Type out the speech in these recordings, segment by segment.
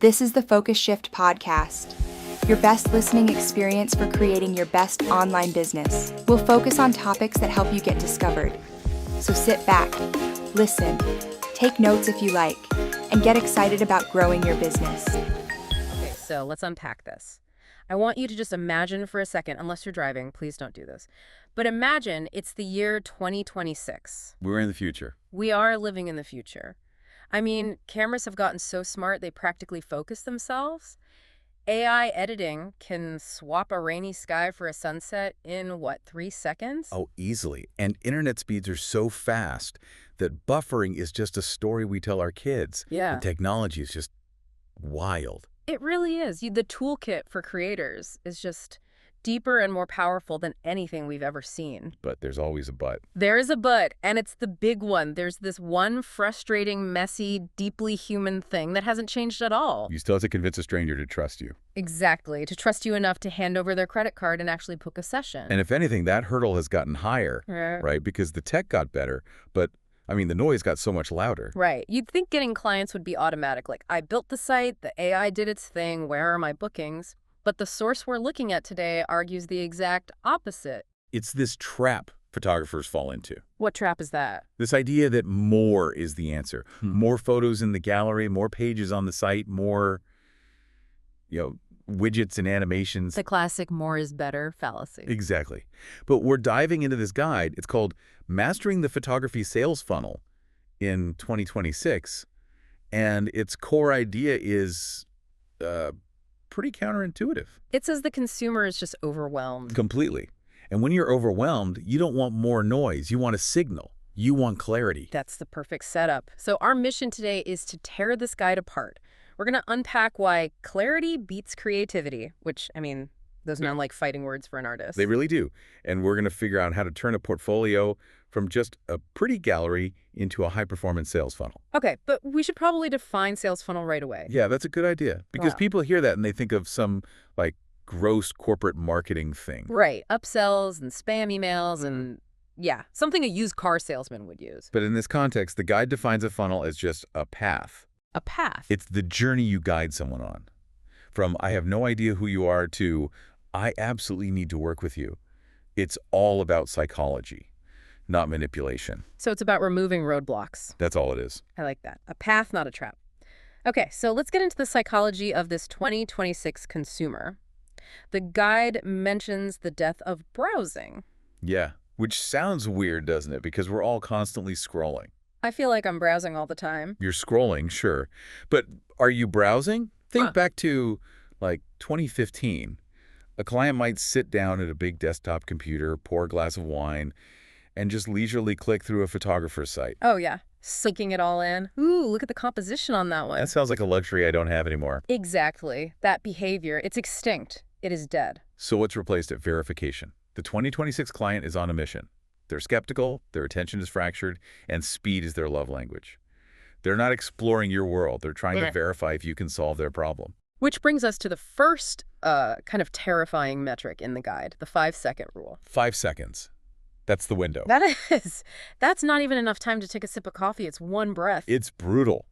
This is the Focus Shift podcast, your best listening experience for creating your best online business. We'll focus on topics that help you get discovered. So sit back, listen, take notes if you like, and get excited about growing your business. Okay, so let's unpack this. I want you to just imagine for a second, unless you're driving, please don't do this. But imagine it's the year 2026. We're in the future. We are living in the future. I mean, cameras have gotten so smart they practically focus themselves. AI editing can swap a rainy sky for a sunset in, 3 seconds? Oh, easily. And internet speeds are so fast that buffering is just a story we tell our kids. Yeah. The technology is just wild. It really is. The toolkit for creators is just deeper and more powerful than anything we've ever seen. But there's always a but. There is a but, and it's the big one. There's this one frustrating, messy, deeply human thing that hasn't changed at all. You still have to convince a stranger to trust you. Exactly, to trust you enough to hand over their credit card and actually book a session. And if anything, that hurdle has gotten higher, right? Because the tech got better, but the noise got so much louder. Right. You'd think getting clients would be automatic, like, I built the site, the AI did its thing, where are my bookings? But the source we're looking at today argues the exact opposite. It's this trap photographers fall into. What trap is that? This idea that more is the answer. More photos in the gallery, more pages on the site, more, widgets and animations. The classic more is better fallacy. Exactly. But we're diving into this guide. It's called Mastering the Photography Sales Funnel in 2026. And its core idea is pretty counterintuitive. It says the consumer is just overwhelmed. Completely. And when you're overwhelmed, you don't want more noise. You want a signal. You want clarity. That's the perfect setup. So our mission today is to tear this guide apart. We're going to unpack why clarity beats creativity, which, those sound like fighting words for an artist. They really do. And we're going to figure out how to turn a portfolio from just a pretty gallery into a high-performance sales funnel. Okay, but we should probably define sales funnel right away. Yeah, that's a good idea. Because people hear that and they think of some, gross corporate marketing thing. Right. Upsells and spam emails and, something a used car salesman would use. But in this context, the guide defines a funnel as just a path. A path? It's the journey you guide someone on. From I have no idea who you are to I absolutely need to work with you. It's all about psychology, not manipulation. So it's about removing roadblocks. That's all it is. I like that. A path, not a trap. Okay, so let's get into the psychology of this 2026 consumer. The guide mentions the death of browsing. Yeah, which sounds weird, doesn't it? Because we're all constantly scrolling. I feel like I'm browsing all the time. You're scrolling, sure. But are you browsing? Think back to, 2015. A client might sit down at a big desktop computer, pour a glass of wine, and just leisurely click through a photographer's site. Oh, yeah. Sinking it all in. Ooh, look at the composition on that one. That sounds like a luxury I don't have anymore. Exactly. That behavior, it's extinct. It is dead. So what's replaced it? Verification. The 2026 client is on a mission. They're skeptical, their attention is fractured, and speed is their love language. They're not exploring your world. They're trying to verify if you can solve their problem. Which brings us to the first kind of terrifying metric in the guide, the 5-second rule. 5 seconds. That's the window. That is. That's not even enough time to take a sip of coffee. It's one breath. It's brutal.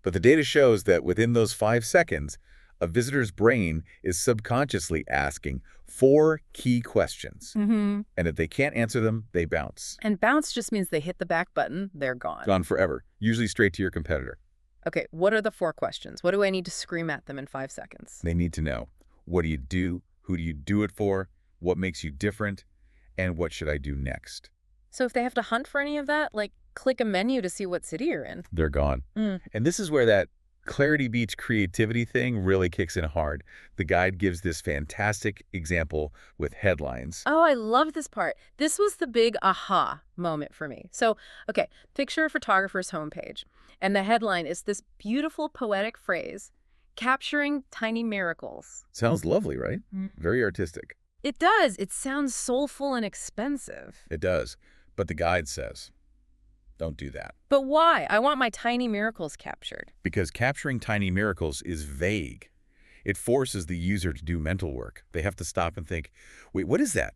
But the data shows that within those 5 seconds, a visitor's brain is subconsciously asking 4 key questions. And if they can't answer them, they bounce. And bounce just means they hit the back button. They're gone. Gone forever, usually straight to your competitor. Okay, what are the 4 questions? What do I need to scream at them in 5 seconds? They need to know, what do you do? Who do you do it for? What makes you different? And what should I do next? So if they have to hunt for any of that, click a menu to see what city you're in. They're gone. And this is where that clarity beats creativity thing really kicks in hard. The guide gives this fantastic example with headlines. Oh, I love this part. This was the big aha moment for me. So, okay, picture a photographer's homepage. And the headline is this beautiful poetic phrase, capturing tiny miracles. Sounds lovely, right? Very artistic. It does. It sounds soulful and expensive. It does. But the guide says, don't do that. But why? I want my tiny miracles captured. Because capturing tiny miracles is vague. It forces the user to do mental work. They have to stop and think, wait, what is that?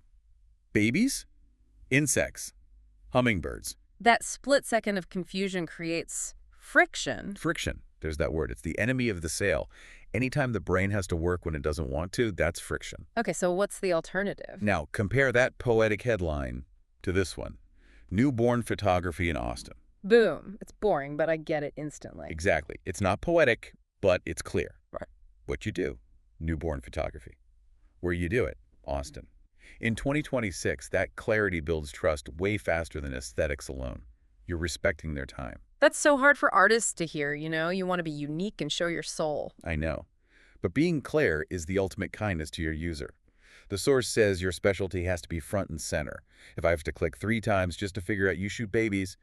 Babies? Insects? Hummingbirds? That split second of confusion creates friction. Friction. there's that word. It's the enemy of the sale. Anytime the brain has to work when it doesn't want to, that's friction. Okay, so what's the alternative? Now, compare that poetic headline to this one. Newborn photography in Austin. Boom. It's boring, but I get it instantly. Exactly. It's not poetic, but it's clear. Right. What you do, newborn photography. Where you do it, Austin. In 2026, that clarity builds trust way faster than aesthetics alone. You're respecting their time. That's so hard for artists to hear, you know? You want to be unique and show your soul. I know. But being clear is the ultimate kindness to your user. The source says your specialty has to be front and center. If I have to click 3 times just to figure out you shoot babies,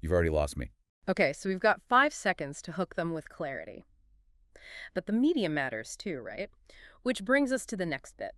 you've already lost me. Okay, so we've got 5 seconds to hook them with clarity. But the medium matters too, right? Which brings us to the next bit.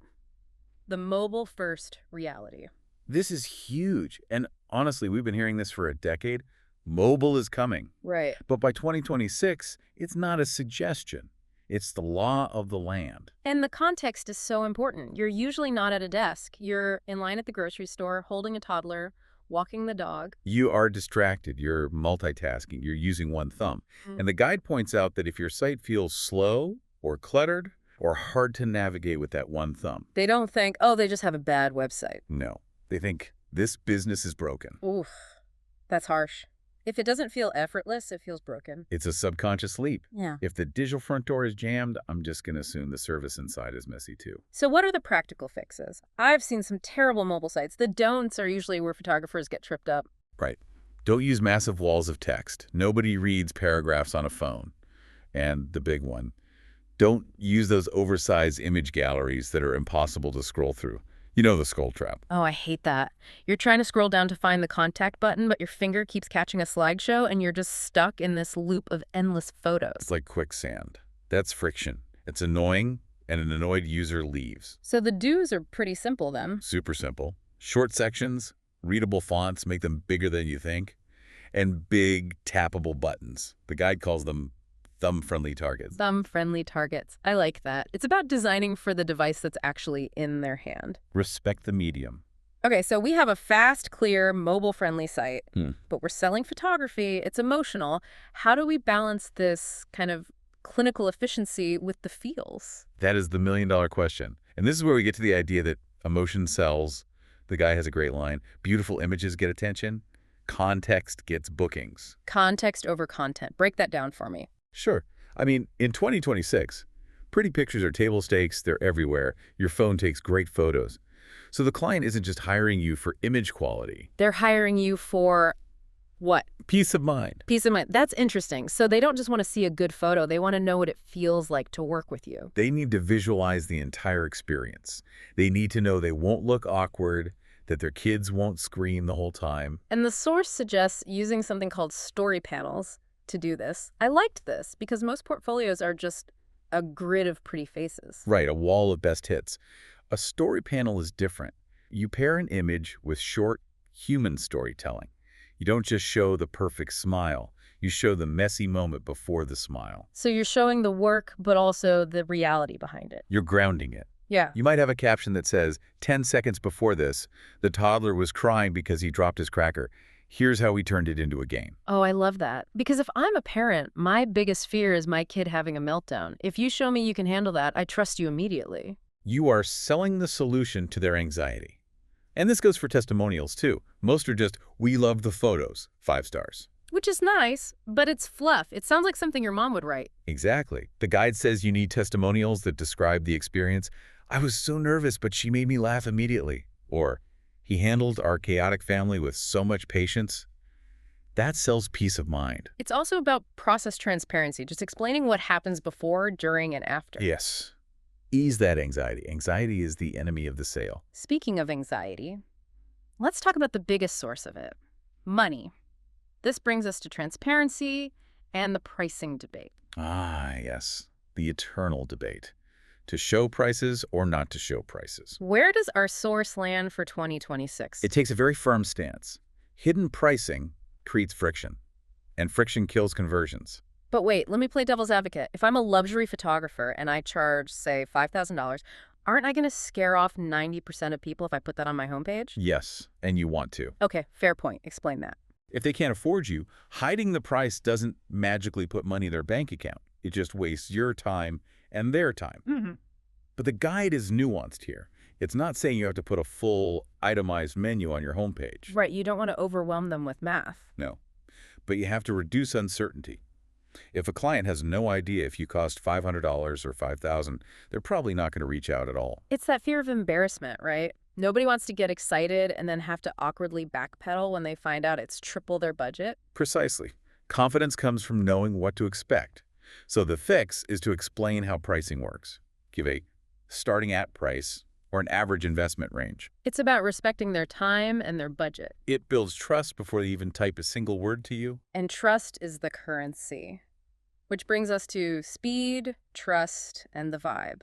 The mobile-first reality. This is huge. And honestly, we've been hearing this for a decade. Mobile is coming. Right. But by 2026, it's not a suggestion. It's the law of the land. And the context is so important. You're usually not at a desk. You're in line at the grocery store, holding a toddler, walking the dog. You are distracted. You're multitasking. You're using one thumb. And the guide points out that if your site feels slow or cluttered or hard to navigate with that one thumb. They don't think, oh, they just have a bad website. No. They think this business is broken. Oof, that's harsh. If it doesn't feel effortless, it feels broken. It's a subconscious leap. Yeah. If the digital front door is jammed, I'm just going to assume the service inside is messy too. So what are the practical fixes? I've seen some terrible mobile sites. The don'ts are usually where photographers get tripped up. Right. Don't use massive walls of text. Nobody reads paragraphs on a phone. And the big one, don't use those oversized image galleries that are impossible to scroll through. You know the scroll trap. Oh, I hate that. You're trying to scroll down to find the contact button, but your finger keeps catching a slideshow and you're just stuck in this loop of endless photos. It's like quicksand. That's friction. It's annoying, and an annoyed user leaves. So the do's are pretty simple then. Super simple. Short sections, readable fonts, make them bigger than you think, and big tappable buttons. The guide calls them thumb-friendly targets. Thumb-friendly targets. I like that. It's about designing for the device that's actually in their hand. Respect the medium. Okay, so we have a fast, clear, mobile-friendly site, but we're selling photography. It's emotional. How do we balance this kind of clinical efficiency with the feels? That is the million-dollar question. And this is where we get to the idea that emotion sells. The guy has a great line. Beautiful images get attention. Context gets bookings. Context over content. Break that down for me. Sure. I mean, in 2026, pretty pictures are table stakes. They're everywhere. Your phone takes great photos. So the client isn't just hiring you for image quality. They're hiring you for what? Peace of mind. Peace of mind. That's interesting. So they don't just want to see a good photo. They want to know what it feels like to work with you. They need to visualize the entire experience. They need to know they won't look awkward, that their kids won't scream the whole time. And the source suggests using something called story panels to do this. I liked this because most portfolios are just a grid of pretty faces. Right, a wall of best hits. A story panel is different. You pair an image with short, human storytelling. You don't just show the perfect smile. You show the messy moment before the smile. So you're showing the work, but also the reality behind it. You're grounding it. Yeah. You might have a caption that says, 10 seconds before this, the toddler was crying because he dropped his cracker. Here's how we turned it into a game. Oh, I love that. Because if I'm a parent, my biggest fear is my kid having a meltdown. If you show me you can handle that, I trust you immediately. You are selling the solution to their anxiety. And this goes for testimonials, too. Most are just, we love the photos, 5 stars. Which is nice, but it's fluff. It sounds like something your mom would write. Exactly. The guide says you need testimonials that describe the experience. I was so nervous, but she made me laugh immediately. Or, he handled our chaotic family with so much patience. That sells peace of mind. It's also about process transparency, just explaining what happens before, during, and after. Yes. Ease that anxiety. Anxiety is the enemy of the sale. Speaking of anxiety, let's talk about the biggest source of it, money. This brings us to transparency and the pricing debate. Ah, yes. The eternal debate. To show prices or not to show prices. Where does our source land for 2026? It takes a very firm stance. Hidden pricing creates friction, and friction kills conversions. But wait, let me play devil's advocate. If I'm a luxury photographer and I charge, say, $5,000, aren't I going to scare off 90% of people if I put that on my homepage? Yes, and you want to. Okay, fair point. Explain that. If they can't afford you, hiding the price doesn't magically put money in their bank account. It just wastes your time and their time. Mm-hmm. But the guide is nuanced here. It's not saying you have to put a full itemized menu on your homepage. Right, you don't want to overwhelm them with math. No. But you have to reduce uncertainty. If a client has no idea if you cost $500 or $5,000, they're probably not going to reach out at all. It's that fear of embarrassment, right? Nobody wants to get excited and then have to awkwardly backpedal when they find out it's triple their budget. Precisely. Confidence comes from knowing what to expect. So the fix is to explain how pricing works. Give a starting at price or an average investment range. It's about respecting their time and their budget. It builds trust before they even type a single word to you. And trust is the currency. Which brings us to speed, trust, and the vibe.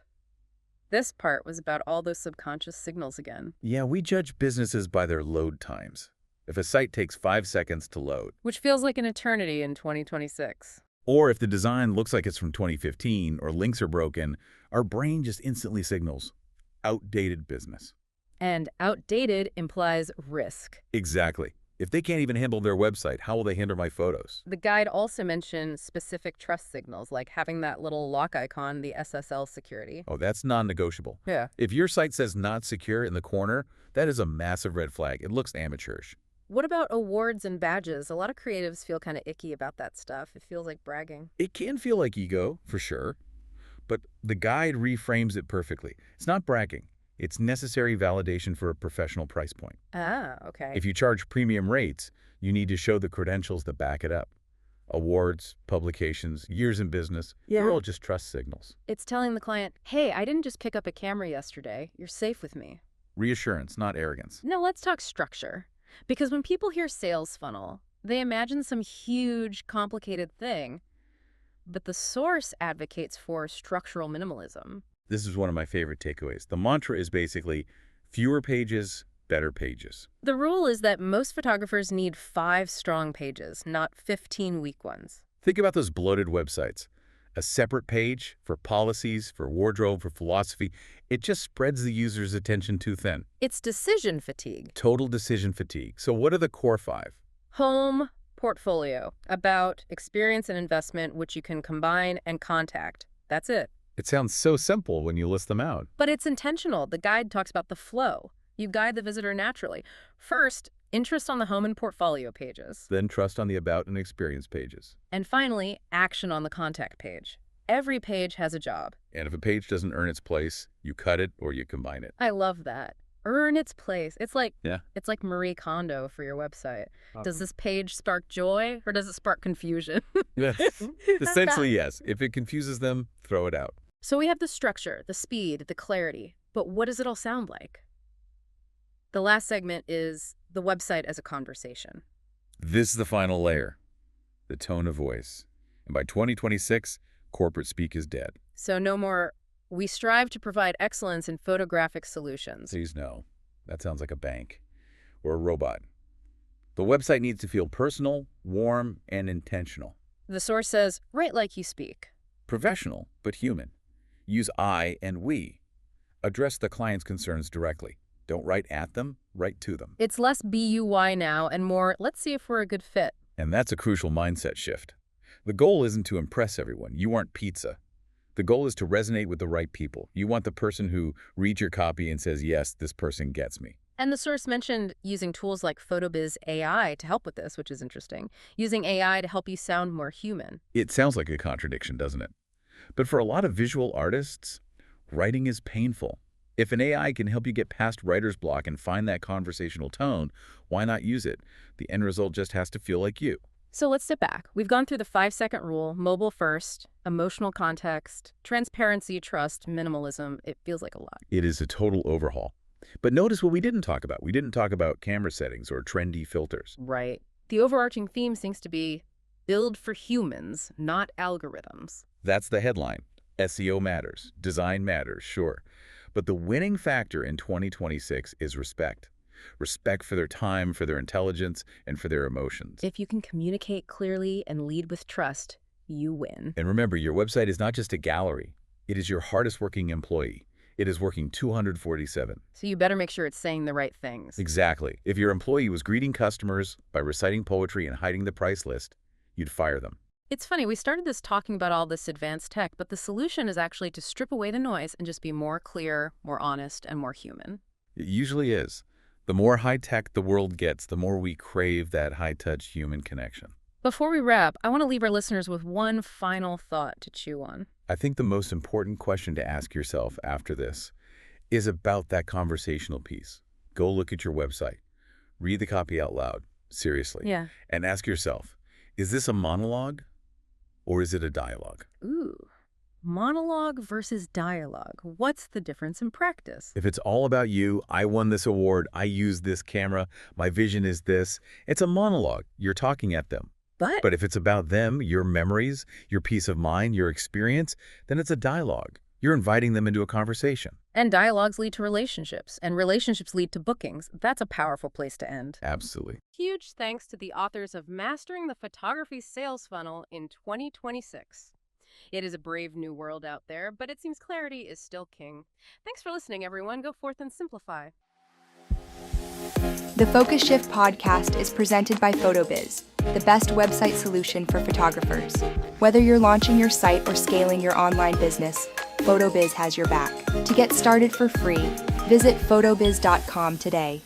This part was about all those subconscious signals again. Yeah, we judge businesses by their load times. If a site takes 5 seconds to load, Which feels like an eternity in 2026. or if the design looks like it's from 2015 or links are broken, our brain just instantly signals outdated business. And outdated implies risk. Exactly. If they can't even handle their website, how will they handle my photos? The guide also mentioned specific trust signals, like having that little lock icon, the SSL security. Oh, that's non-negotiable. Yeah. If your site says not secure in the corner, that is a massive red flag. It looks amateurish. What about awards and badges? A lot of creatives feel kind of icky about that stuff. It feels like bragging. It can feel like ego, for sure, but the guide reframes it perfectly. It's not bragging. It's necessary validation for a professional price point. Ah, okay. If you charge premium rates, you need to show the credentials that back it up. Awards, publications, years in business, they're all just trust signals. It's telling the client, hey, I didn't just pick up a camera yesterday. You're safe with me. Reassurance, not arrogance. Now let's talk structure. Because when people hear sales funnel, they imagine some huge, complicated thing. But the source advocates for structural minimalism. This is one of my favorite takeaways. The mantra is basically fewer pages, better pages. The rule is that most photographers need 5 strong pages, not 15 weak ones. Think about those bloated websites. A separate page for policies, for wardrobe, for philosophy. It just spreads the user's attention too thin. It's decision fatigue. Total decision fatigue. So what are the core 5? Home, portfolio, about, experience and investment, which you can combine, and contact. That's it. It sounds so simple when you list them out. But it's intentional. The guide talks about the flow. You guide the visitor naturally. First, interest on the home and portfolio pages. Then trust on the about and experience pages. And finally, action on the contact page. Every page has a job. And if a page doesn't earn its place, you cut it or you combine it. I love that. Earn its place. It's like Yeah. It's like Marie Kondo for your website. Does this page spark joy or does it spark confusion? Yes. Essentially, yes. If it confuses them, throw it out. So we have the structure, the speed, the clarity. But what does it all sound like? The last segment is the website as a conversation. This is the final layer, the tone of voice. And by 2026, corporate speak is dead. So no more, we strive to provide excellence in photographic solutions. Please no. That sounds like a bank or a robot. The website needs to feel personal, warm, and intentional. The source says, write like you speak. Professional, but human. Use I and we. Address the client's concerns directly. Don't write at them, write to them. It's less BUY now and more, let's see if we're a good fit. And that's a crucial mindset shift. The goal isn't to impress everyone. You aren't pizza. The goal is to resonate with the right people. You want the person who reads your copy and says, yes, this person gets me. And the source mentioned using tools like PhotoBiz AI to help with this, which is interesting. Using AI to help you sound more human. It sounds like a contradiction, doesn't it? But for a lot of visual artists, writing is painful. If an AI can help you get past writer's block and find that conversational tone, why not use it? The end result just has to feel like you. So let's sit back. We've gone through the 5-second rule, mobile first, emotional context, transparency, trust, minimalism. It feels like a lot. It is a total overhaul. But notice what we didn't talk about. We didn't talk about camera settings or trendy filters. Right. The overarching theme seems to be build for humans, not algorithms. That's the headline. SEO matters. Design matters, sure. But the winning factor in 2026 is respect. Respect for their time, for their intelligence, and for their emotions. If you can communicate clearly and lead with trust, you win. And remember, your website is not just a gallery. It is your hardest working employee. It is working 247. So you better make sure it's saying the right things. Exactly. If your employee was greeting customers by reciting poetry and hiding the price list, you'd fire them. It's funny, we started this talking about all this advanced tech, but the solution is actually to strip away the noise and just be more clear, more honest, and more human. It usually is. The more high-tech the world gets, the more we crave that high-touch human connection. Before we wrap, I want to leave our listeners with one final thought to chew on. I think the most important question to ask yourself after this is about that conversational piece. Go look at your website. Read the copy out loud, seriously. Yeah. And ask yourself, is this a monologue or is it a dialogue? Ooh. Monologue versus dialogue. What's the difference in practice? If it's all about you, I won this award, I use this camera, my vision is this, it's a monologue. You're talking at them. But if it's about them, your memories, your peace of mind, your experience, then it's a dialogue. You're inviting them into a conversation. And dialogues lead to relationships, and relationships lead to bookings. That's a powerful place to end. Absolutely. Huge thanks to the authors of Mastering the Photography Sales Funnel in 2026. It is a brave new world out there, but it seems clarity is still king. Thanks for listening, everyone. Go forth and simplify. The Focus Shift podcast is presented by PhotoBiz, the best website solution for photographers. Whether you're launching your site or scaling your online business, PhotoBiz has your back. To get started for free, visit photobiz.com today.